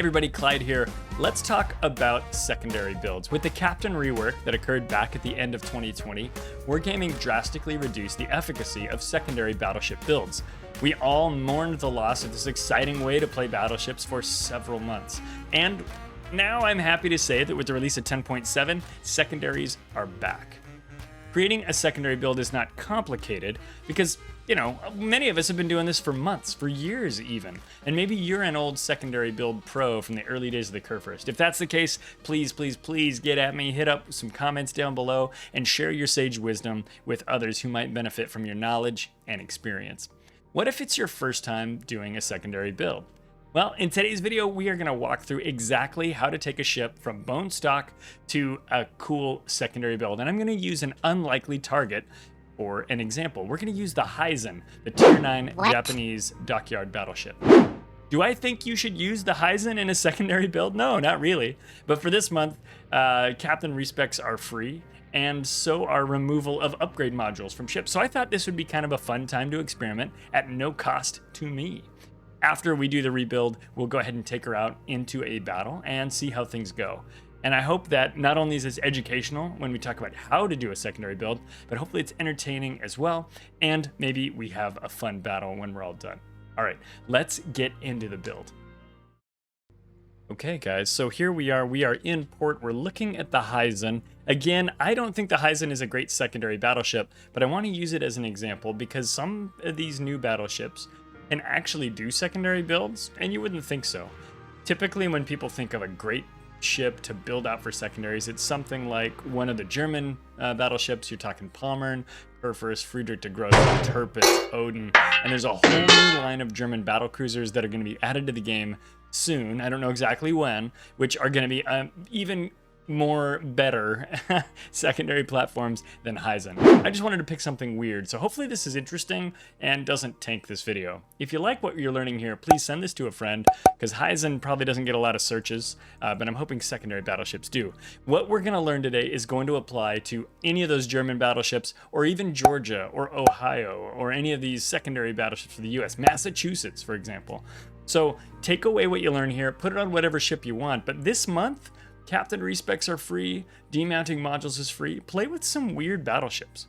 everybody, Clyde here. Let's talk about secondary builds. With the Captain rework that occurred back at the end of 2020, Wargaming drastically reduced the efficacy of secondary battleship builds. We all mourned the loss of this exciting way to play battleships for several months. And now I'm happy to say that with the release of 10.7, secondaries are back. Creating a secondary build is not complicated because, many of us have been doing this for months, for years even. And maybe you're an old secondary build pro from the early days of the Curfirst. If that's the case, please get at me, hit up some comments down below, and share your sage wisdom with others who might benefit from your knowledge and experience. What if it's your first time doing a secondary build? Well, in today's video, we are going to walk through exactly how to take a ship from bone stock to a cool secondary build. And I'm going to use an unlikely target for an example. We're going to use the Hyzen, the Tier 9 Japanese dockyard battleship. Do I think you should use the Hyzen in a secondary build? No, not really. But for this month, Captain respecs are free, and so are removal of upgrade modules from ships. So I thought this would be kind of a fun time to experiment at no cost to me. After we do the rebuild, we'll go ahead and take her out into a battle and see how things go. And I hope that not only is this educational when we talk about how to do a secondary build, but hopefully it's entertaining as well, and maybe we have a fun battle when we're all done. All right, let's get into the build. Okay guys, so here we are in port, we're looking at the Hyzen. Again, I don't think the Hyzen is a great secondary battleship, but I want to use it as an example because some of these new battleships can actually do secondary builds, and you wouldn't think so. Typically when people think of a great ship to build out for secondaries, it's something like one of the German battleships. You're talking Pommern, Kurfürst, Friedrich de Groot, Tirpitz, Odin, and there's a whole new line of German battle cruisers that are going to be added to the game soon. I don't know exactly when, which are going to be even more better secondary platforms than Hyzen. I just wanted to pick something weird, so hopefully this is interesting and doesn't tank this video. If you like what you're learning here, please send this to a friend, because Hyzen probably doesn't get a lot of searches, but I'm hoping secondary battleships do. What we're going to learn today is going to apply to any of those German battleships, or even Georgia, or Ohio, or any of these secondary battleships for the US, Massachusetts, for example. So take away what you learn here, put it on whatever ship you want, but this month, Captain respecs are free, demounting modules is free. Play with some weird battleships.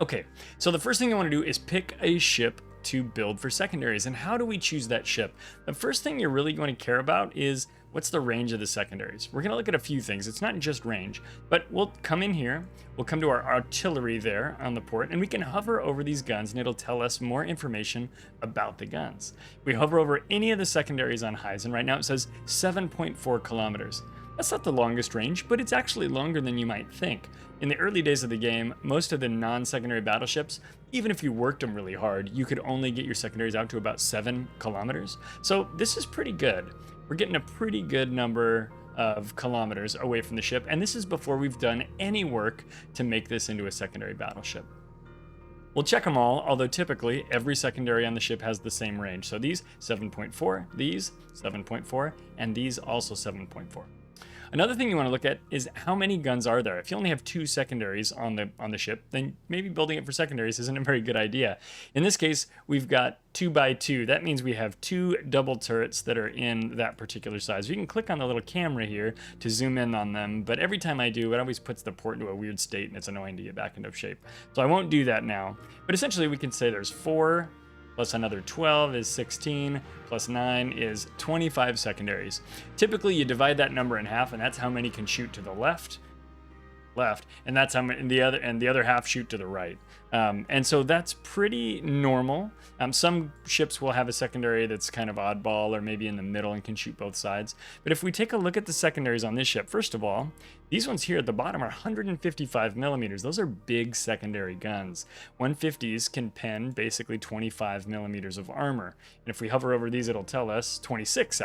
Okay, so the first thing I want to do is pick a ship to build for secondaries. And how do we choose that ship? The first thing you're really going to care about is what's the range of the secondaries. We're going to look at a few things. It's not just range, but we'll come in here, we'll come to our artillery there on the port, and we can hover over these guns and it'll tell us more information about the guns. We hover over any of the secondaries on Hyzen. Right now it says 7.4 kilometers. That's not the longest range, but it's actually longer than you might think. In the early days of the game, most of the non-secondary battleships, even if you worked them really hard, you could only get your secondaries out to about 7 kilometers. So this is pretty good. We're getting a pretty good number of kilometers away from the ship, and this is before we've done any work to make this into a secondary battleship. We'll check them all, although typically every secondary on the ship has the same range. So these 7.4, these 7.4, and these also 7.4. Another thing you want to look at is how many guns are there. If you only have 2 secondaries on the ship, then maybe building it for secondaries isn't a very good idea. In this case, we've got 2 by 2. That means we have 2 double turrets that are in that particular size. You can click on the little camera here to zoom in on them, but every time I do, it always puts the port into a weird state and it's annoying to get back into shape. So I won't do that now. But essentially we can say there's 4 plus another 12 is 16, plus 9 is 25 secondaries. Typically you divide that number in half, and that's how many can shoot to the left, and that's how many, and the other half shoot to the right. And so that's pretty normal. Some ships will have a secondary that's kind of oddball or maybe in the middle and can shoot both sides. But if we take a look at the secondaries on this ship, first of all, these ones here at the bottom are 155 millimeters. Those are big secondary guns. 150s can pen basically 25 millimeters of armor. And if we hover over these, it'll tell us 26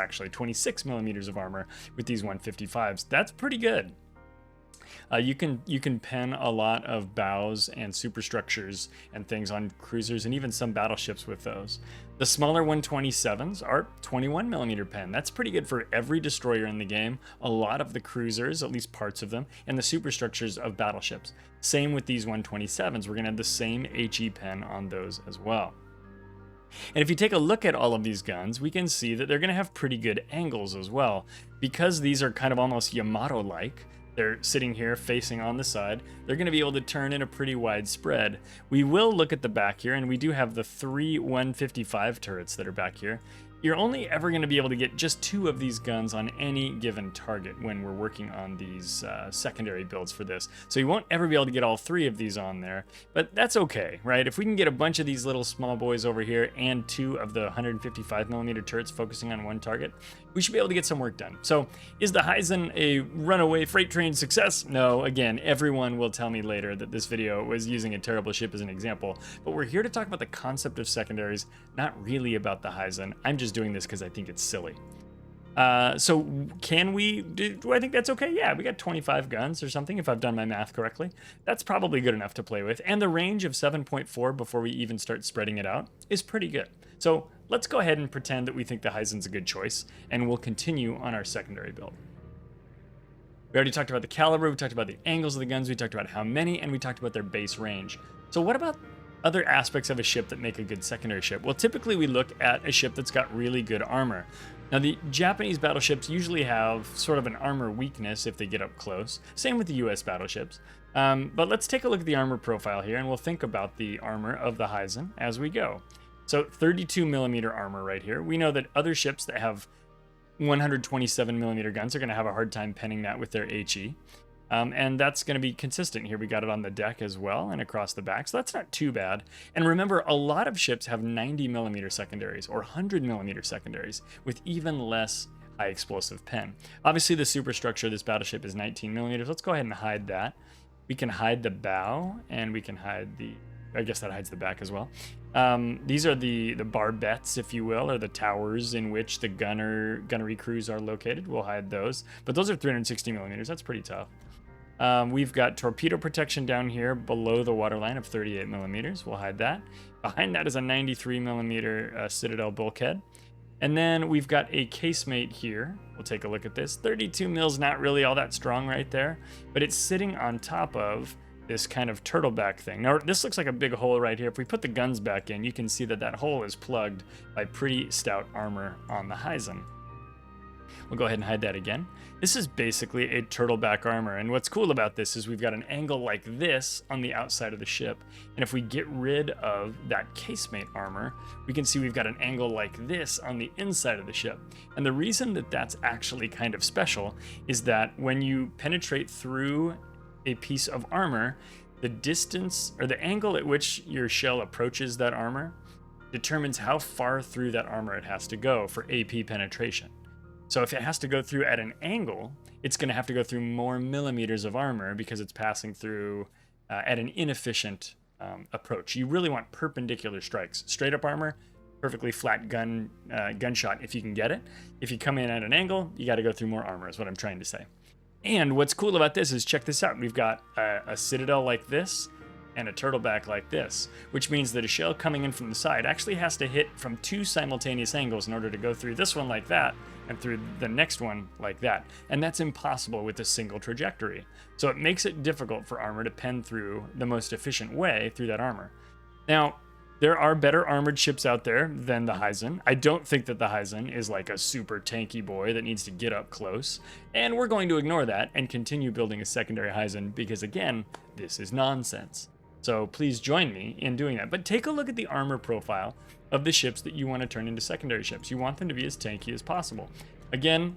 millimeters of armor with these 155s. That's pretty good. You can pen a lot of bows and superstructures and things on cruisers and even some battleships with those. The smaller 127s are 21 millimeter pen. That's pretty good for every destroyer in the game, a lot of the cruisers, at least parts of them, and the superstructures of battleships. Same with these 127s. We're going to have the same HE pen on those as well. And if you take a look at all of these guns, we can see that they're going to have pretty good angles as well. Because these are kind of almost Yamato-like, they're sitting here facing on the side, they're going to be able to turn in a pretty wide spread. We will look at the back here, and we do have the 3 155 turrets that are back here. You're only ever going to be able to get just 2 of these guns on any given target when we're working on these secondary builds for this. So you won't ever be able to get all 3 of these on there, but that's okay, right? If we can get a bunch of these little small boys over here and 2 of the 155mm turrets focusing on one target, we should be able to get some work done. So is the Heisen a runaway freight train success? No, again, everyone will tell me later that this video was using a terrible ship as an example, but we're here to talk about the concept of secondaries, not really about the Heisen. I'm just doing this because I think it's silly. So can we, do I think that's okay? Yeah, we got 25 guns or something, if I've done my math correctly. That's probably good enough to play with. And the range of 7.4 before we even start spreading it out is pretty good. So let's go ahead and pretend that we think the Heisen's a good choice, and we'll continue on our secondary build. We already talked about the caliber, we talked about the angles of the guns, we talked about how many, and we talked about their base range. So what about other aspects of a ship that make a good secondary ship? Well, typically we look at a ship that's got really good armor. Now, the Japanese battleships usually have sort of an armor weakness if they get up close. Same with the US battleships. But let's take a look at the armor profile here, and we'll think about the armor of the Heisen as we go. So 32mm armor right here. We know that other ships that have 127mm guns are going to have a hard time penning that with their HE. And that's going to be consistent here. We got it on the deck as well and across the back, so that's not too bad. And remember, a lot of ships have 90mm secondaries or 100mm secondaries with even less high explosive pen. Obviously, the superstructure of this battleship is 19mm. Let's go ahead and hide that. We can hide the bow, and we can hide the, I guess that hides the back as well. These are the barbettes, if you will, or the towers in which the gunnery crews are located. We'll hide those, but those are 360mm. That's pretty tough. We've got torpedo protection down here below the waterline of 38mm. We'll hide that. Behind that is a 93mm Citadel bulkhead. And then we've got a casemate here. We'll take a look at this. 32mm, not really all that strong right there, but it's sitting on top of this kind of turtleback thing. Now, this looks like a big hole right here. If we put the guns back in, you can see that that hole is plugged by pretty stout armor on the Heisen. We'll go ahead and hide that again. This is basically a turtleback armor, and what's cool about this is we've got an angle like this on the outside of the ship, and if we get rid of that casemate armor, we can see we've got an angle like this on the inside of the ship. And the reason that that's actually kind of special is that when you penetrate through a piece of armor, the distance or the angle at which your shell approaches that armor determines how far through that armor it has to go for AP penetration. So if it has to go through at an angle, it's going to have to go through more millimeters of armor because it's passing through at an inefficient approach. You really want perpendicular strikes. Straight up armor, perfectly flat gunshot if you can get it. If you come in at an angle, you got to go through more armor is what I'm trying to say. And what's cool about this is, check this out. We've got a Citadel like this and a turtleback like this, which means that a shell coming in from the side actually has to hit from 2 simultaneous angles in order to go through this one like that and through the next one like that. And that's impossible with a single trajectory. So it makes it difficult for armor to pen through the most efficient way through that armor. Now, there are better armored ships out there than the Heisen. I don't think that the Heisen is like a super tanky boy that needs to get up close. And we're going to ignore that and continue building a secondary Heisen because, again, this is nonsense. So please join me in doing that. But take a look at the armor profile of the ships that you want to turn into secondary ships. You want them to be as tanky as possible. Again,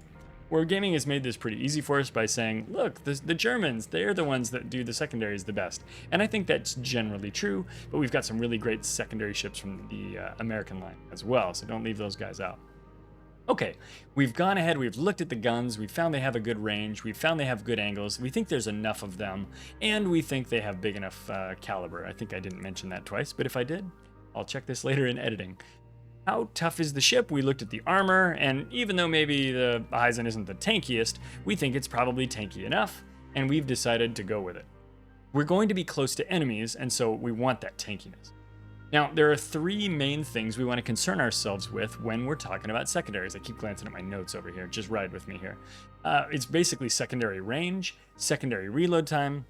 Wargaming has made this pretty easy for us by saying, look, the Germans, they're the ones that do the secondaries the best. And I think that's generally true, but we've got some really great secondary ships from the American line as well, so don't leave those guys out. Okay, we've gone ahead, we've looked at the guns, we found they have a good range, we found they have good angles, we think there's enough of them, and we think they have big enough caliber. I think I didn't mention that twice, but if I did, I'll check this later in editing. How tough is the ship? We looked at the armor, and even though maybe the Heisen isn't the tankiest, we think it's probably tanky enough, and we've decided to go with it. We're going to be close to enemies, and so we want that tankiness. Now, there are 3 main things we want to concern ourselves with when we're talking about secondaries. I keep glancing at my notes over here. Just ride with me here. It's basically secondary range, secondary reload time,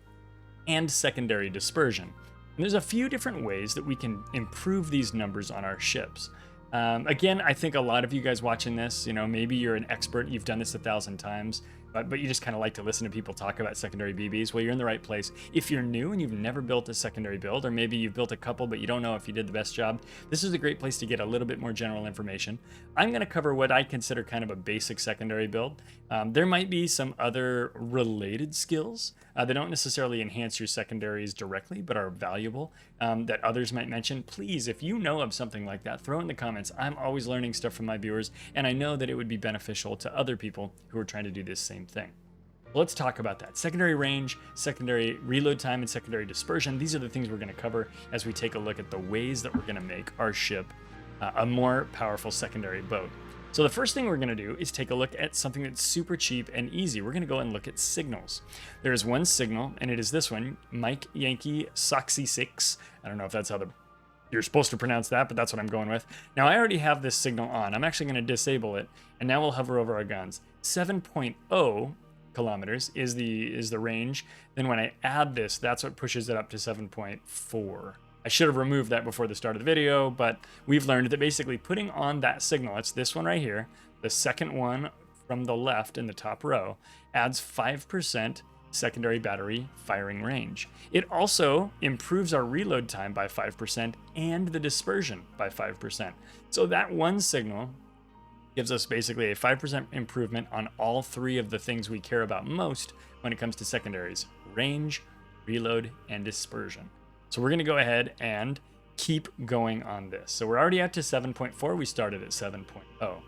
and secondary dispersion. And there's a few different ways that we can improve these numbers on our ships. Again, I think a lot of you guys watching this, maybe you're an expert, you've done this 1,000 times, but you just kind of like to listen to people talk about secondary BBs. Well, you're in the right place. If you're new and you've never built a secondary build, or maybe you've built a couple, but you don't know if you did the best job, this is a great place to get a little bit more general information. I'm going to cover what I consider kind of a basic secondary build. There might be some other related skills that don't necessarily enhance your secondaries directly, but are valuable that others might mention. Please, if you know of something like that, throw it in the comments. I'm always learning stuff from my viewers, and I know that it would be beneficial to other people who are trying to do this same thing. Let's talk about that. Secondary range, secondary reload time, and secondary dispersion. These are the things we're going to cover as we take a look at the ways that we're going to make our ship a more powerful secondary boat. So the first thing we're going to do is take a look at something that's super cheap and easy. We're going to go and look at signals. There is one signal, and it is this one, Mike Yankee Soxy 6. I don't know if that's how you're supposed to pronounce that, but that's what I'm going with. Now, I already have this signal on. I'm actually going to disable it, and now we'll hover over our guns. 7.0 kilometers is the range. Then when I add this, that's what pushes it up to 7.4. I should have removed that before the start of the video, but we've learned that basically putting on that signal, it's this one right here, the second one from the left in the top row, adds 5% secondary battery firing range. It also improves our reload time by 5% and the dispersion by 5%. So that one signal gives us basically a 5% improvement on all three of the things we care about most when it comes to secondaries: range, reload, and dispersion. So we're going to go ahead and keep going on this. So we're already up to 7.4. We started at 7.0.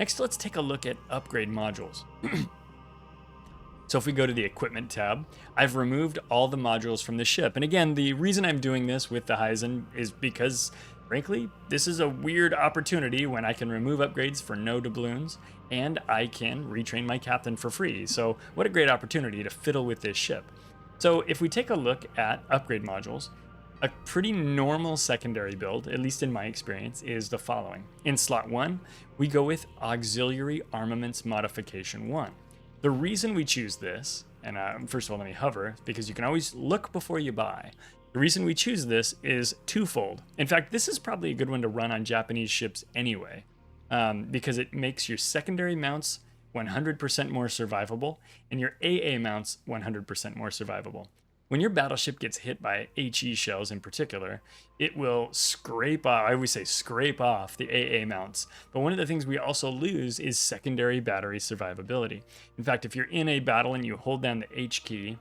Next, let's take a look at upgrade modules. So if we go to the equipment tab, I've removed all the modules from the ship. And again, the reason I'm doing this with the Hyzen is because, frankly, this is a weird opportunity when I can remove upgrades for no doubloons and I can retrain my captain for free. So what a great opportunity to fiddle with this ship. So if we take a look at upgrade modules, a pretty normal secondary build, at least in my experience, is the following. In slot 1, we go with Auxiliary Armaments Modification 1. The reason we choose this, and first of all, let me hover, because you can always look before you buy. The reason we choose this is twofold. In fact, this is probably a good one to run on Japanese ships anyway, because it makes your secondary mounts 100% more survivable, and your AA mounts 100% more survivable. When your battleship gets hit by HE shells in particular, it will scrape off, I always say scrape off the AA mounts. But one of the things we also lose is secondary battery survivability. In fact, if you're in a battle and you hold down the H key,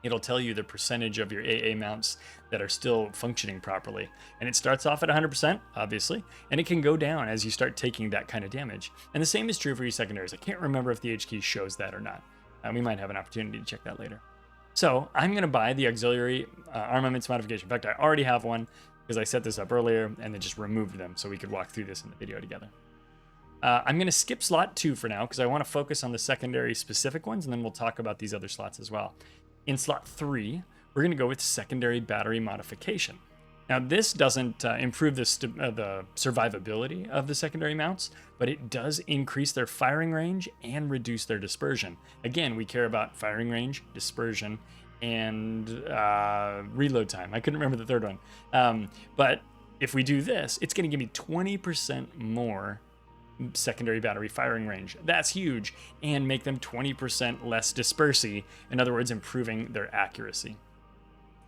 it'll tell you the percentage of your AA mounts that are still functioning properly. And it starts off at 100%, obviously, and it can go down as you start taking that kind of damage. And the same is true for your secondaries. I can't remember if the H key shows that or not. We might have an opportunity to check that later. So I'm going to buy the Auxiliary Armaments Modification. In fact, I already have one because I set this up earlier and then just removed them so we could walk through this in the video together. I'm going to skip slot 2 for now because I want to focus on the secondary specific ones, and then we'll talk about these other slots as well. In slot 3, we're going to go with secondary battery modification. Now, this doesn't improve the survivability of the secondary mounts, but it does increase their firing range and reduce their dispersion. Again, we care about firing range, dispersion, and reload time. I couldn't remember the third one. But if we do this, it's going to give me 20% more secondary battery firing range. That's huge, and make them 20% less dispersy, in other words, improving their accuracy.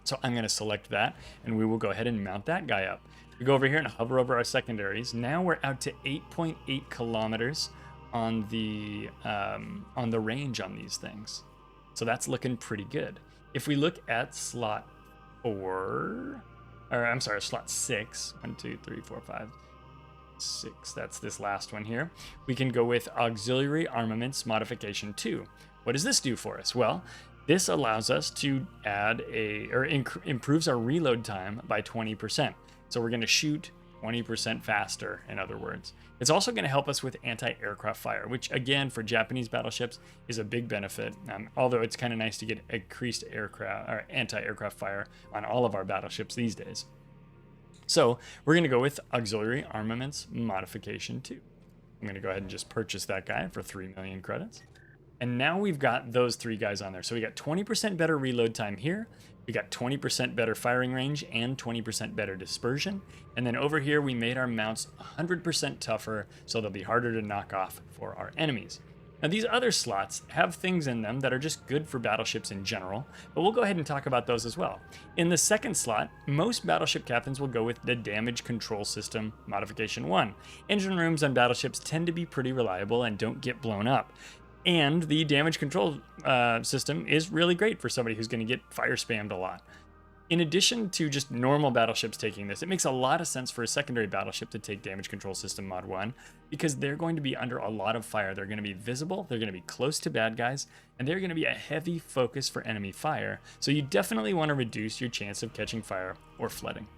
So I'm going to select that, and we will go ahead and mount that guy up. We go over here and hover over our secondaries. Now we're out to 8.8 kilometers on the range on these things. So that's looking pretty good. If we look at slot 6, 1, 2, 3, 4, 5, 6, that's this last one here. We can go with Auxiliary Armaments Modification 2. What does this do for us? Well, this allows us to add improves our reload time by 20%. So we're going to shoot 20% faster, in other words. It's also going to help us with anti-aircraft fire, which again, for Japanese battleships, is a big benefit. Although it's kind of nice to get increased anti-aircraft fire on all of our battleships these days. So we're going to go with Auxiliary Armaments Modification 2. I'm going to go ahead and just purchase that guy for 3 million credits. And now we've got those 3 guys on there. So we got 20% better reload time here. We got 20% better firing range and 20% better dispersion. And then over here, we made our mounts 100% tougher, so they'll be harder to knock off for our enemies. Now, these other slots have things in them that are just good for battleships in general, but we'll go ahead and talk about those as well. In the second slot, most battleship captains will go with the Damage Control System Modification 1. Engine rooms on battleships tend to be pretty reliable and don't get blown up. And the damage control system is really great for somebody who's going to get fire spammed a lot. In addition to just normal battleships taking this, it makes a lot of sense for a secondary battleship to take Damage Control System Mod 1 because they're going to be under a lot of fire. They're going to be visible, they're going to be close to bad guys, and they're going to be a heavy focus for enemy fire. So you definitely want to reduce your chance of catching fire or flooding.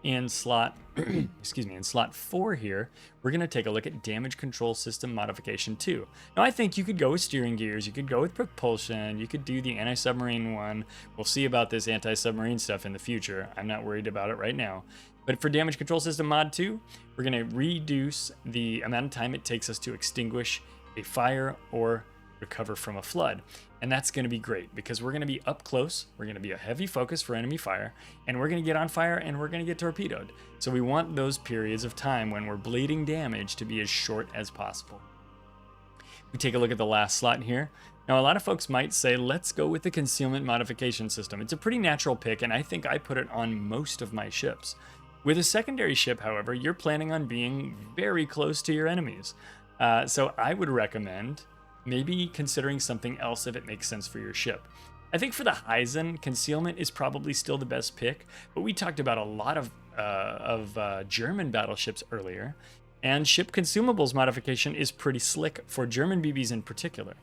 In slot, in slot 4 here, we're going to take a look at Damage Control System Modification 2. Now, I think you could go with steering gears, you could go with propulsion, you could do the anti-submarine one. We'll see about this anti-submarine stuff in the future. I'm not worried about it right now. But for Damage Control System Mod 2, we're going to reduce the amount of time it takes us to extinguish a fire or recover from a flood. And that's going to be great because we're going to be up close, we're going to be a heavy focus for enemy fire, and we're going to get on fire and we're going to get torpedoed. So we want those periods of time when we're bleeding damage to be as short as possible. We take a look at the last slot here. Now, a lot of folks might say, let's go with the concealment modification system. It's a pretty natural pick, and I think I put it on most of my ships. With a secondary ship, however, you're planning on being very close to your enemies. So I would recommend maybe considering something else if it makes sense for your ship. I think for the Heisen, concealment is probably still the best pick, but we talked about a lot of German battleships earlier, and ship consumables modification is pretty slick for German BBs in particular.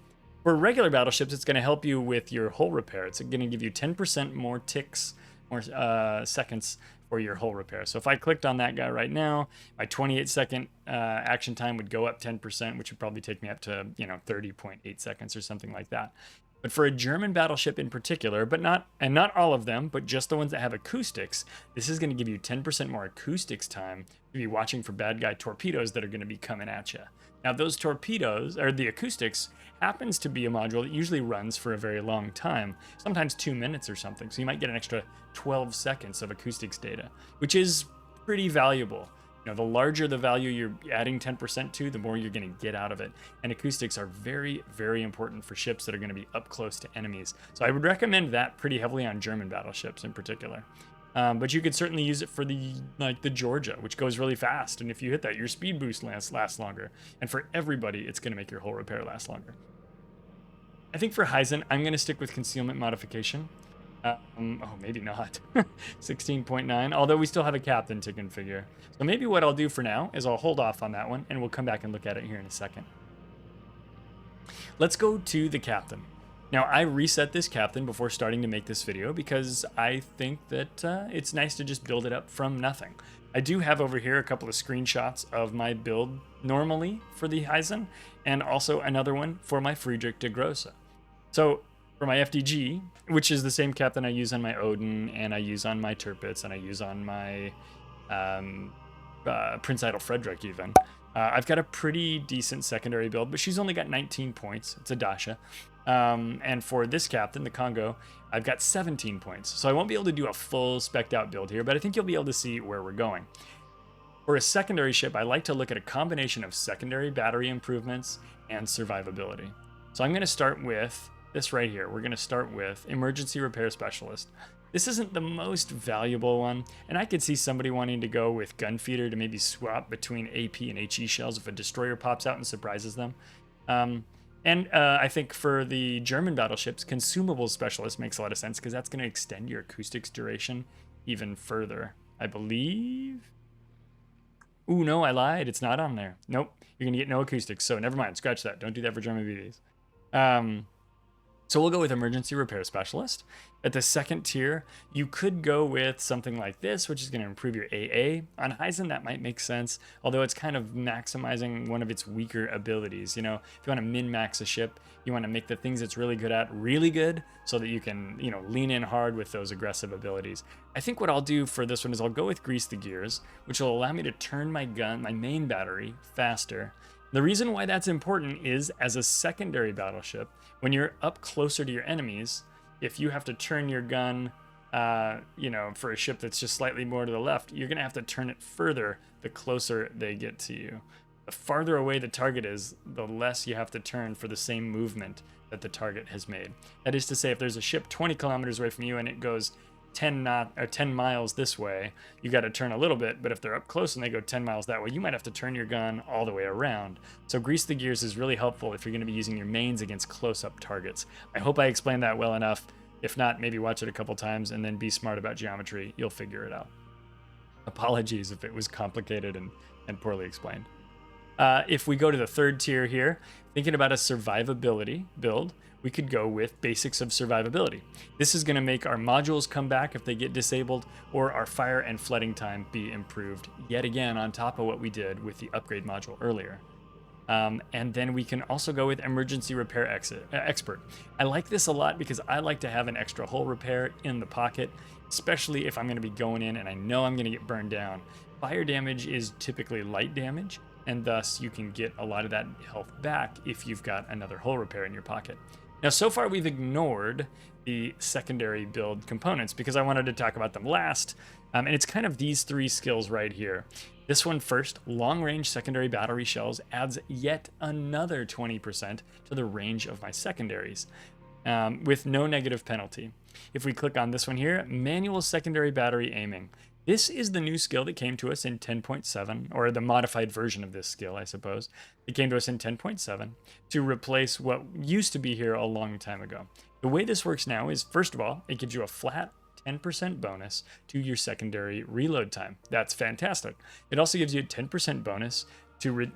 For regular battleships, it's going to help you with your hull repair. It's going to give you 10% more ticks, more seconds for your hull repair. So if I clicked on that guy right now, my 28-second action time would go up 10%, which would probably take me up to 30.8 seconds or something like that. But for a German battleship in particular, not all of them, but just the ones that have acoustics, this is going to give you 10% more acoustics time to be watching for bad guy torpedoes that are going to be coming at you. Now, those torpedoes, or the acoustics, happens to be a module that usually runs for a very long time, sometimes 2 minutes or something. So you might get an extra 12 seconds of acoustics data, which is pretty valuable. The larger the value you're adding 10% to, the more you're going to get out of it. And acoustics are very, very important for ships that are going to be up close to enemies. So I would recommend that pretty heavily on German battleships in particular. But you could certainly use it for the Georgia, which goes really fast. And if you hit that, your speed boost lasts longer. And for everybody, it's going to make your hull repair last longer. I think for Heisen, I'm going to stick with concealment modification. Oh, maybe not. 16.9, although we still have a captain to configure. So maybe what I'll do for now is I'll hold off on that one, and we'll come back and look at it here in a second. Let's go to the captain. Now, I reset this captain before starting to make this video because I think that it's nice to just build it up from nothing. I do have over here a couple of screenshots of my build normally for the Heisen, and also another one for my Friedrich de Grosse. So for my FDG, which is the same captain I use on my Odin, and I use on my Tirpitz, and I use on my Prince Idle Frederick even, I've got a pretty decent secondary build, but she's only got 19 points. It's a Dasha. And for this captain, the Congo, I've got 17 points. So I won't be able to do a full spec'd out build here, but I think you'll be able to see where we're going. For a secondary ship, I like to look at a combination of secondary battery improvements and survivability. So I'm going to start with this right here. We're going to start with Emergency Repair Specialist. This isn't the most valuable one, and I could see somebody wanting to go with Gunfeeder to maybe swap between AP and HE shells if a destroyer pops out and surprises them. I think for the German battleships, Consumables Specialist makes a lot of sense because that's going to extend your acoustics duration even further, I believe. Ooh, no, I lied. It's not on there. Nope. You're going to get no acoustics, so never mind. Scratch that. Don't do that for German BBs. So we'll go with Emergency Repair Specialist. At the second tier, you could go with something like this, which is going to improve your AA. On Heisen, that might make sense, although it's kind of maximizing one of its weaker abilities. If you want to min-max a ship, you want to make the things it's really good at really good so that you can, lean in hard with those aggressive abilities. I think what I'll do for this one is I'll go with Grease the Gears, which will allow me to turn my main battery faster. The reason why that's important is as a secondary battleship, when you're up closer to your enemies, if you have to turn your gun, for a ship that's just slightly more to the left, you're going to have to turn it further the closer they get to you. The farther away the target is, the less you have to turn for the same movement that the target has made. That is to say, if there's a ship 20 kilometers away from you and it goes 10 miles this way, you got to turn a little bit. But if they're up close and they go 10 miles that way, you might have to turn your gun all the way around. So grease the gears is really helpful if you're going to be using your mains against close-up targets. I hope I explained that well enough. If not, maybe watch it a couple times and then be smart about geometry. You'll figure it out. Apologies if it was complicated and poorly explained. If we go to the third tier here, thinking about a survivability build, we could go with basics of survivability. This is going to make our modules come back if they get disabled, or our fire and flooding time be improved yet again on top of what we did with the upgrade module earlier. And then we can also go with emergency repair expert. I like this a lot because I like to have an extra hull repair in the pocket, especially if I'm going to be going in and I know I'm going to get burned down. Fire damage is typically light damage, and thus you can get a lot of that health back if you've got another hull repair in your pocket. Now, so far we've ignored the secondary build components because I wanted to talk about them last, and it's kind of these three skills right here. This one first, long-range secondary battery shells, adds yet another 20% to the range of my secondaries, with no negative penalty. If we click on this one here, manual secondary battery aiming. This is the new skill that came to us in 10.7, or the modified version of this skill, I suppose. It came to us in 10.7 to replace what used to be here a long time ago. The way this works now is, first of all, it gives you a flat 10% bonus to your secondary reload time. That's fantastic. It also gives you a 10% bonus to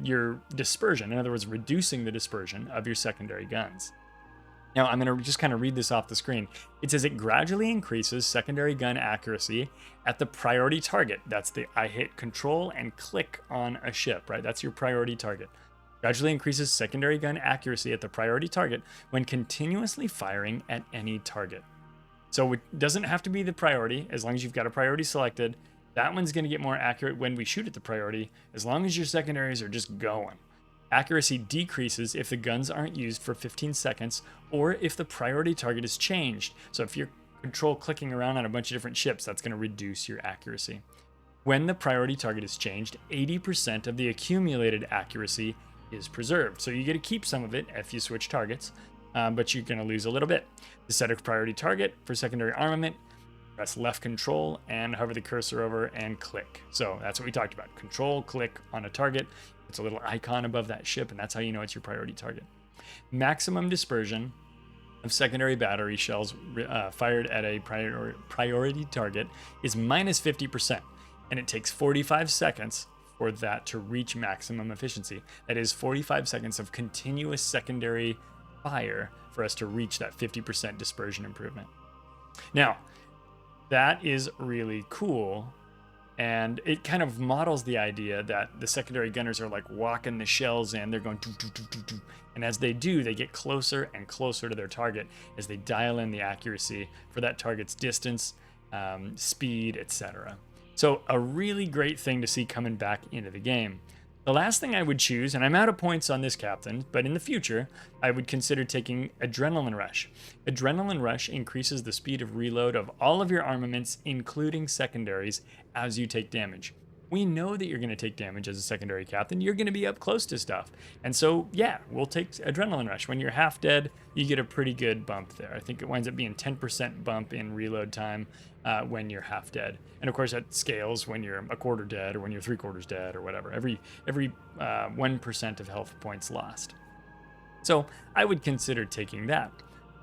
your dispersion, in other words, reducing the dispersion of your secondary guns. Now, I'm going to just kind of read this off the screen. It says it gradually increases secondary gun accuracy at the priority target. That's the I hit control and click on a ship, right? That's your priority target. Gradually increases secondary gun accuracy at the priority target when continuously firing at any target. So it doesn't have to be the priority as long as you've got a priority selected. That one's going to get more accurate when we shoot at the priority as long as your secondaries are just going. Accuracy decreases if the guns aren't used for 15 seconds or if the priority target is changed. So if you're control clicking around on a bunch of different ships, that's going to reduce your accuracy. When the priority target is changed, 80% of the accumulated accuracy is preserved. So you get to keep some of it if you switch targets, but you're going to lose a little bit. To set a priority target for secondary armament, press left control and hover the cursor over and click. So that's what we talked about. Control, click on a target. It's a little icon above that ship, and that's how you know it's your priority target. Maximum dispersion of secondary battery shells fired at a priority target is minus 50%, and it takes 45 seconds for that to reach maximum efficiency. That is 45 seconds of continuous secondary fire for us to reach that 50% dispersion improvement. Now, that is really cool. And it kind of models the idea that the secondary gunners are like walking the shells in. They're going doo, doo, doo, doo, doo. And as they do, they get closer and closer to their target as they dial in the accuracy for that target's distance, speed, etc. So a really great thing to see coming back into the game. The last thing I would choose, and I'm out of points on this captain, but in the future, I would consider taking Adrenaline Rush. Adrenaline Rush increases the speed of reload of all of your armaments, including secondaries, as you take damage. We know that you're going to take damage as a secondary captain. You're going to be up close to stuff. And so, yeah, we'll take Adrenaline Rush. When you're half dead, you get a pretty good bump there. I think it winds up being 10% bump in reload time when you're half dead. And of course, that scales when you're a quarter dead or when you're 3/4 dead or whatever. Every 1% of health points lost. So I would consider taking that.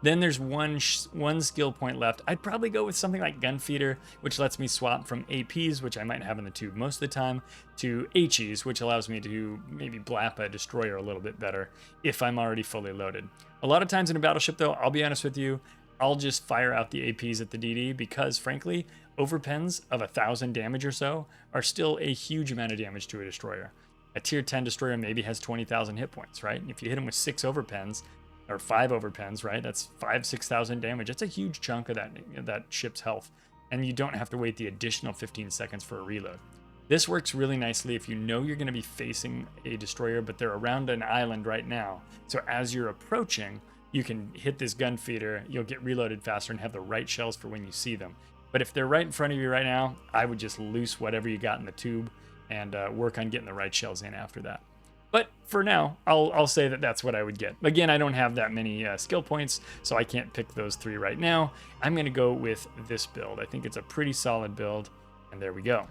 Then there's one skill point left. I'd probably go with something like Gunfeeder, which lets me swap from APs, which I might have in the tube most of the time, to HEs, which allows me to maybe blap a destroyer a little bit better if I'm already fully loaded. A lot of times in a battleship, though, I'll be honest with you, I'll just fire out the APs at the DD because, frankly, overpens of 1,000 damage or so are still a huge amount of damage to a destroyer. A tier 10 destroyer maybe has 20,000 hit points, right? And if you hit them with 6 overpens, or 5 overpens, right? That's 6,000 damage. That's a huge chunk of that ship's health. And you don't have to wait the additional 15 seconds for a reload. This works really nicely if you know you're going to be facing a destroyer, but they're around an island right now. So as you're approaching, you can hit this gun feeder, you'll get reloaded faster and have the right shells for when you see them. But if they're right in front of you right now, I would just loose whatever you got in the tube and work on getting the right shells in after that. But for now, I'll say that that's what I would get. Again, I don't have that many skill points, so I can't pick those 3 right now. I'm going to go with this build. I think it's a pretty solid build, and there we go.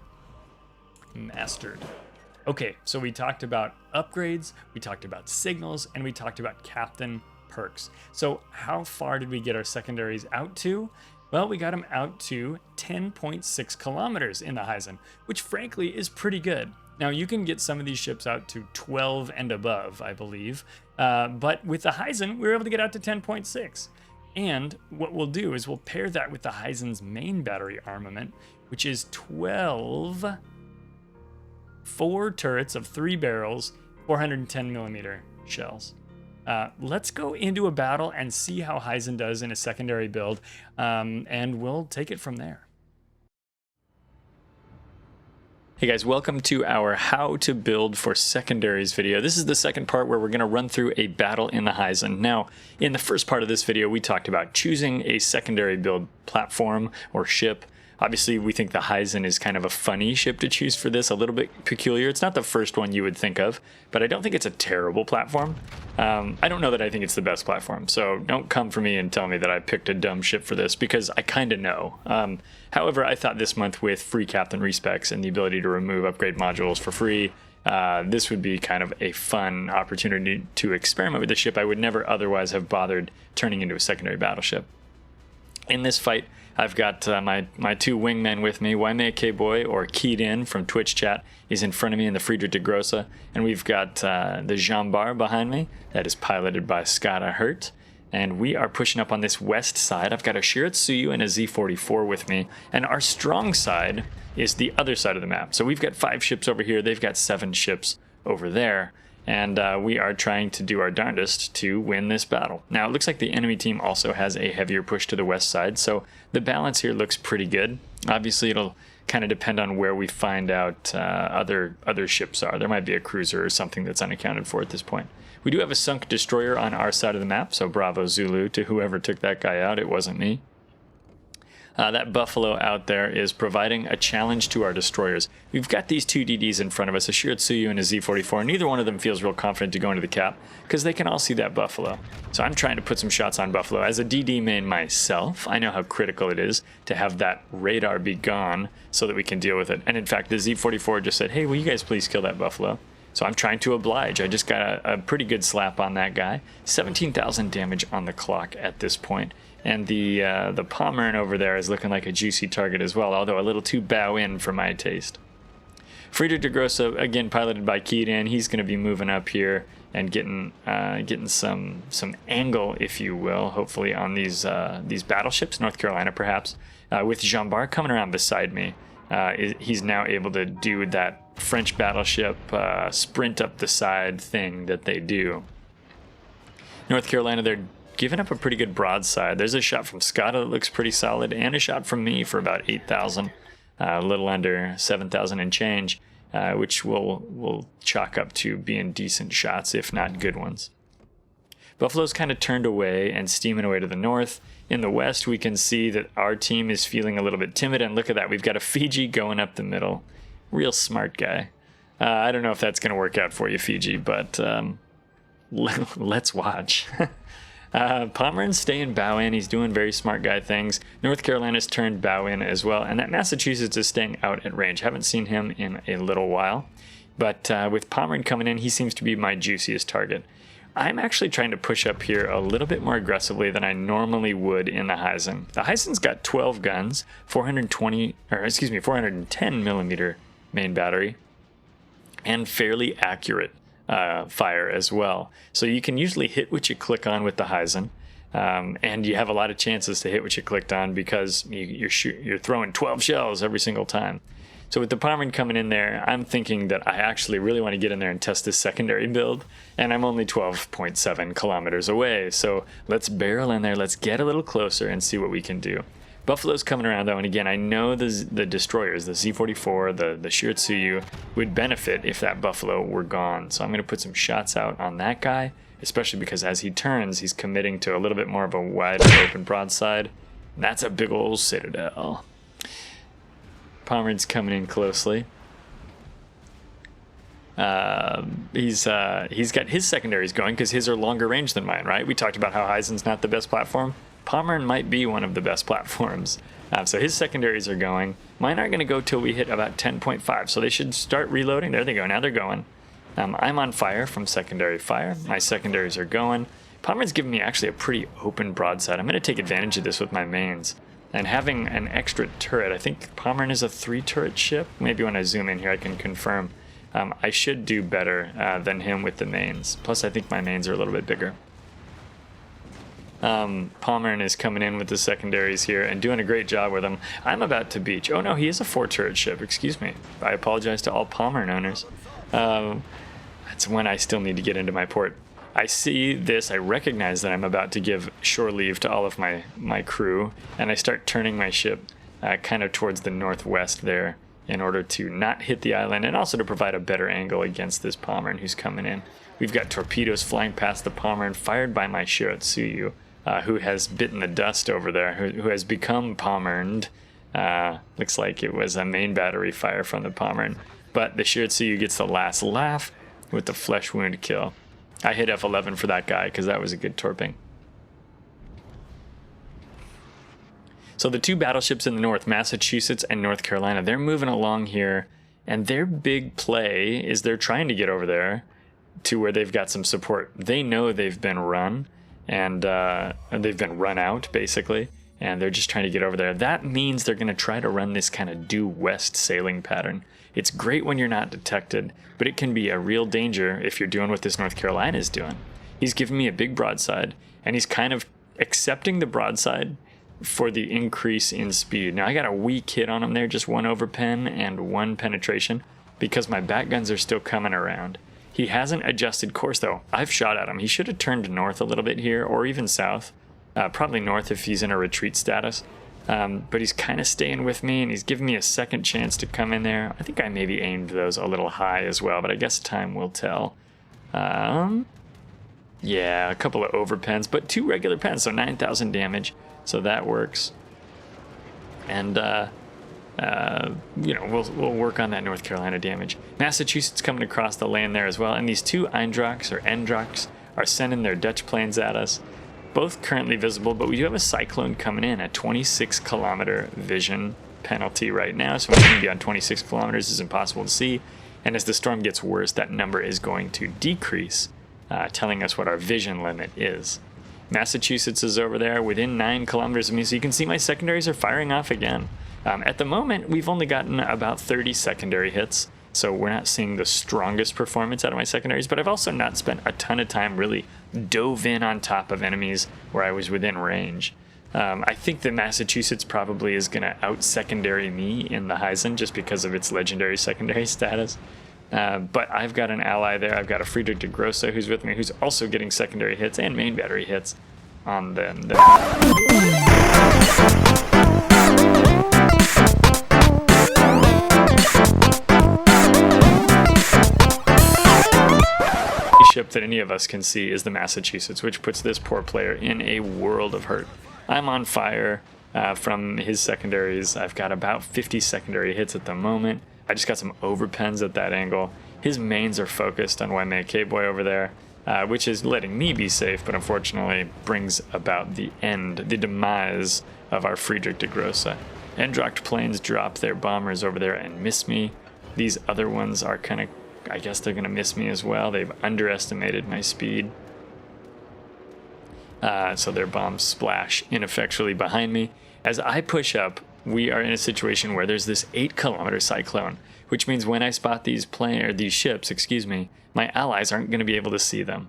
Mastered. Okay, so we talked about upgrades, we talked about signals, and we talked about captain perks. So how far did we get our secondaries out to? Well, we got them out to 10.6 kilometers in the Heisen, which frankly is pretty good. Now, you can get some of these ships out to 12 and above, I believe, but with the Heisen, we were able to get out to 10.6. And what we'll do is we'll pair that with the Heisen's main battery armament, which is 12 4 turrets of 3 barrels, 410 millimeter shells. Let's go into a battle and see how Heisen does in a secondary build, and we'll take it from there. Hey guys, welcome to our how to build for secondaries video. This is the second part where we're going to run through a battle in the Heisen. Now, in the first part of this video, we talked about choosing a secondary build platform or ship. Obviously, we think the Heisen is kind of a funny ship to choose for this, a little bit peculiar. It's not the first one you would think of, but I don't think it's a terrible platform. I don't know that I think it's the best platform, so don't come for me and tell me that I picked a dumb ship for this, because I kind of know. However, I thought this month with free captain respecs and the ability to remove upgrade modules for free, this would be kind of a fun opportunity to experiment with the ship I would never otherwise have bothered turning into a secondary battleship. In this fight, I've got my 2 wingmen with me. Waimea K-Boy, or Keyed In from Twitch chat, is in front of me in the Friedrich de Grosse. And we've got the Jean Bar behind me, that is piloted by Skada Hurt. And we are pushing up on this west side. I've got a Shiratsuyu and a Z44 with me. And our strong side is the other side of the map. So we've got 5 ships over here. They've got 7 ships over there. And we are trying to do our darndest to win this battle. Now, it looks like the enemy team also has a heavier push to the west side, so the balance here looks pretty good. Obviously, it'll kind of depend on where we find out other ships are. There might be a cruiser or something that's unaccounted for at this point. We do have a sunk destroyer on our side of the map, so bravo Zulu to whoever took that guy out. It wasn't me. That Buffalo out there is providing a challenge to our destroyers. We've got these 2 DDs in front of us, a Shiratsuyu and a Z44. Neither one of them feels real confident to go into the cap because they can all see that Buffalo. So I'm trying to put some shots on Buffalo. As a DD main myself, I know how critical it is to have that radar be gone so that we can deal with it. And in fact, the Z44 just said, hey, will you guys please kill that Buffalo? So I'm trying to oblige. I just got a pretty good slap on that guy. 17,000 damage on the clock at this point. And the Pommern over there is looking like a juicy target as well, although a little too bow in for my taste. Friedrich de Grosse, again piloted by Keyed In, he's going to be moving up here and getting some angle, if you will, hopefully on these battleships, North Carolina perhaps, with Jean Bar coming around beside me. He's now able to do that French battleship sprint up the side thing that they do. North Carolina, they're giving up a pretty good broadside. There's a shot from Skada that looks pretty solid, and a shot from me for about 8,000, a little under 7,000 and change, which will chalk up to being decent shots, if not good ones. Buffalo's kind of turned away and steaming away to the north. In the west, we can see that our team is feeling a little bit timid, and look at that, we've got a Fiji going up the middle. Real smart guy. I don't know if that's going to work out for you, Fiji, but let's watch. Pommern's staying bow in. He's doing very smart guy things. North Carolina's turned bow in as well, and that Massachusetts is staying out at range. Haven't seen him in a little while, but with Pommern coming in, he seems to be my juiciest target. I'm actually trying to push up here a little bit more aggressively than I normally would in the Heisen. The Heisen's got 12 guns, 410 millimeter main battery, and fairly accurate fire as well. So you can usually hit what you click on with the Heisen, and you have a lot of chances to hit what you clicked on because you're throwing 12 shells every single time. So with the Pommern coming in there, I'm thinking that I actually really want to get in there and test this secondary build, and I'm only 12.7 kilometers away. So let's barrel in there, let's get a little closer and see what we can do. Buffalo's coming around though, and again, I know the destroyers, the Z-44, the Shiratsuyu, would benefit if that Buffalo were gone. So I'm going to put some shots out on that guy, especially because as he turns, he's committing to a little bit more of a wider open broadside. And that's a big old citadel. Pomeran's coming in closely. He's got his secondaries going because his are longer range than mine, right? We talked about how Heisen's not the best platform. Pomeran might be one of the best platforms. So his secondaries are going. Mine aren't going to go till we hit about 10.5, so they should start reloading. There they go. Now they're going. I'm on fire from secondary fire. My secondaries are going. Pomeran's giving me actually a pretty open broadside. I'm going to take advantage of this with my mains. And having an extra turret, I think Pomeran is a 3-turret ship. Maybe when I zoom in here I can confirm. I should do better than him with the mains. Plus I think my mains are a little bit bigger. Pomeran is coming in with the secondaries here and doing a great job with them. I'm about to beach. Oh no, he is a 4-turret ship. Excuse me. I apologize to all Pomeran owners. That's when I still need to get into my port. I see this, I recognize that I'm about to give shore leave to all of my crew, and I start turning my ship kind of towards the northwest there in order to not hit the island and also to provide a better angle against this Pomeran who's coming in. We've got torpedoes flying past the Pomeran fired by my Shiratsuyu, who has bitten the dust over there, who has become Pomeraned. Looks like it was a main battery fire from the Pomeran. But the Shiratsuyu gets the last laugh with the flesh wound kill. I hit F11 for that guy because that was a good torping. So the two battleships in the north, Massachusetts and North Carolina, they're moving along here, and their big play is they're trying to get over there to where they've got some support. They know they've been run, and they've been run out, basically, and they're just trying to get over there. That means they're going to try to run this kind of due west sailing pattern. It's great when you're not detected, but it can be a real danger if you're doing what this North Carolina is doing. He's giving me a big broadside, and he's kind of accepting the broadside for the increase in speed. Now I got a weak hit on him there, just 1 overpen and 1 penetration, because my bat guns are still coming around. He hasn't adjusted course though. I've shot at him. He should have turned north a little bit here, or even south. Probably north if he's in a retreat status. But he's kind of staying with me, and he's giving me a second chance to come in there. I think I maybe aimed those a little high as well, but I guess time will tell. Yeah, a couple of overpens, but 2 regular pens, so 9,000 damage, so that works. And we'll work on that North Carolina damage. Massachusetts coming across the land there as well, and these 2 Eindrochs or Endrochs are sending their Dutch planes at us. Both currently visible, but we do have a cyclone coming in at 26 kilometer vision penalty right now, so anything beyond 26 kilometers is impossible to see, and as the storm gets worse, that number is going to decrease, telling us what our vision limit is. Massachusetts is over there within 9 kilometers of me, so you can see my secondaries are firing off again. At the moment, we've only gotten about 30 secondary hits, so we're not seeing the strongest performance out of my secondaries, but I've also not spent a ton of time really dove in on top of enemies where I was within range. I think that Massachusetts probably is going to out-secondary me in the Heisen just because of its legendary secondary status. But I've got an ally there. I've got a Friedrich de Grosse who's with me, who's also getting secondary hits and main battery hits on them there. Ship that any of us can see is the Massachusetts, which puts this poor player in a world of hurt. I'm on fire from his secondaries. I've got about 50 secondary hits at the moment. I just got some overpens at that angle. His mains are focused on YMK boy over there, which is letting me be safe, but unfortunately brings about the demise of our Friedrich de Grosse. Endrocht planes drop their bombers over there and miss me. These other ones are kind of, I guess they're going to miss me as well. They've underestimated my speed. So their bombs splash ineffectually behind me. As I push up, we are in a situation where there's this 8-kilometer cyclone, which means when I spot these ships, my allies aren't going to be able to see them.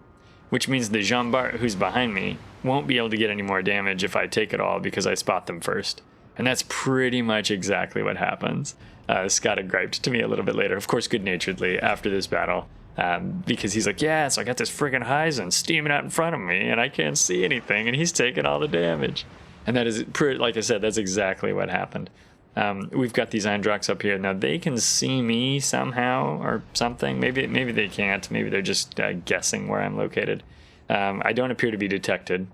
Which means the Jean Bart, who's behind me, won't be able to get any more damage if I take it all because I spot them first. And that's pretty much exactly what happens. Scott had griped to me a little bit later, of course good-naturedly, after this battle, because he's like, yeah, so I got this friggin' Heisen steaming out in front of me, and I can't see anything, and he's taking all the damage. And that is, like I said, that's exactly what happened. We've got these Eindrochs up here. Now they can see me somehow or something. Maybe they can't. Maybe they're just guessing where I'm located. I don't appear to be detected.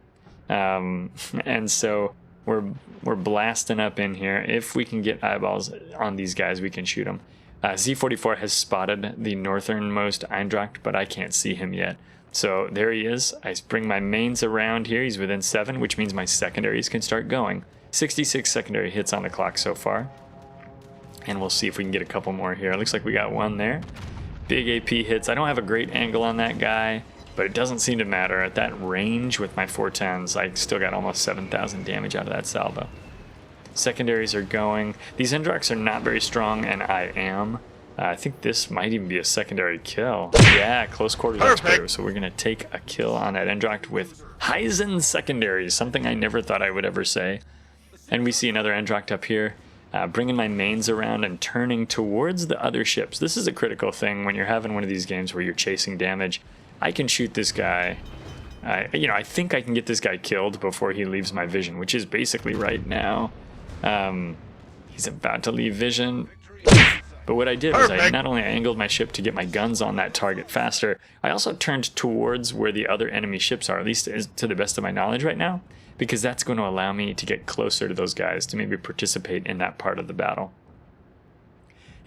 And so we're blasting up in here. If we can get eyeballs on these guys, we can shoot them. Z44 has spotted the northernmost Eindroch, but I can't see him yet. So there he is. I bring my mains around here. He's within 7, which means my secondaries can start going. 66 secondary hits on the clock so far. And we'll see if we can get a couple more here. It looks like we got one there. Big AP hits. I don't have a great angle on that guy, but it doesn't seem to matter. At that range with my 410s, I still got almost 7,000 damage out of that salvo. Secondaries are going. These Eindrochs are not very strong, and I am. I think this might even be a secondary kill. Yeah, close quarters expert. So we're going to take a kill on that Eindroch with Heisen secondaries, something I never thought I would ever say. And we see another Eindroch up here, bringing my mains around and turning towards the other ships. This is a critical thing when you're having one of these games where you're chasing damage. I can shoot this guy. I think I can get this guy killed before he leaves my vision, which is basically right now. He's about to leave vision. But what I did was I not only angled my ship to get my guns on that target faster, I also turned towards where the other enemy ships are, at least to the best of my knowledge right now, because that's going to allow me to get closer to those guys to maybe participate in that part of the battle.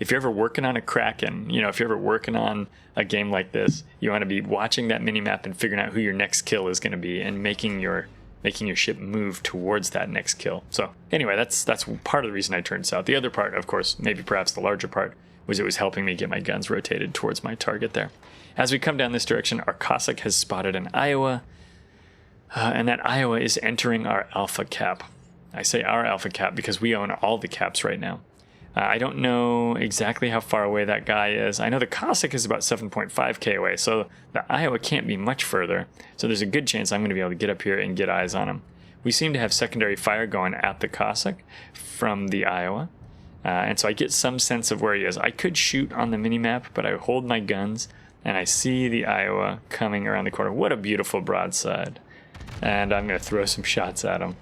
If you're ever working on a Kraken, if you're ever working on a game like this, you want to be watching that minimap and figuring out who your next kill is going to be and making your ship move towards that next kill. So anyway, that's part of the reason I turned south. The other part, of course, maybe perhaps the larger part, was it was helping me get my guns rotated towards my target there. As we come down this direction, our Cossack has spotted an Iowa, and that Iowa is entering our alpha cap. I say our alpha cap because we own all the caps right now. I don't know exactly how far away that guy is. I know the Cossack is about 7.5k away, so the Iowa can't be much further. So there's a good chance I'm going to be able to get up here and get eyes on him. We seem to have secondary fire going at the Cossack from the Iowa. And so I get some sense of where he is. I could shoot on the minimap, but I hold my guns, and I see the Iowa coming around the corner. What a beautiful broadside. And I'm going to throw some shots at him.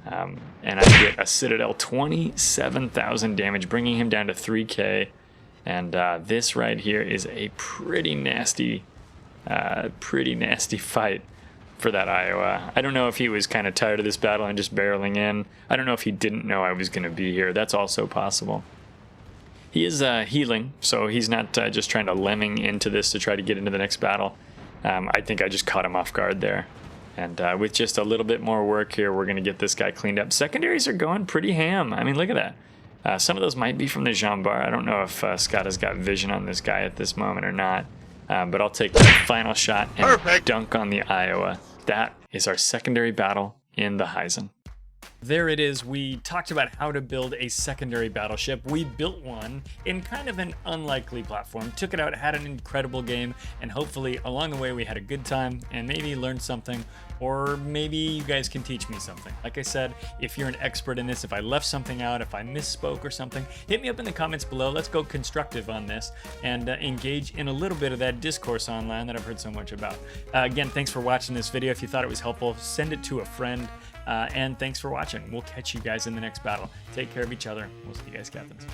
And I get a Citadel 27,000 damage, bringing him down to 3k. And this right here is a pretty nasty fight for that Iowa. I don't know if he was kind of tired of this battle and just barreling in. I don't know if he didn't know I was going to be here. That's also possible. He is healing, so he's not just trying to lemming into this to try to get into the next battle. I think I just caught him off guard there. And with just a little bit more work here, we're going to get this guy cleaned up. Secondaries are going pretty ham. I mean, look at that. Some of those might be from the Jean Bar. I don't know if Scott has got vision on this guy at this moment or not. But I'll take that final shot and dunk on the Iowa. That is our secondary battle in the Heisen. There it is. We talked about how to build a secondary battleship. We built one in kind of an unlikely platform, took it out, had an incredible game, and hopefully along the way we had a good time and maybe learned something, or maybe you guys can teach me something. Like I said, if you're an expert in this, if I left something out, if I misspoke or something, hit me up in the comments below. Let's go constructive on this and engage in a little bit of that discourse online that I've heard so much about. Again, thanks for watching this video. If you thought it was helpful, send it to a friend. And thanks for watching. We'll catch you guys in the next battle. Take care of each other. We'll see you guys, captains.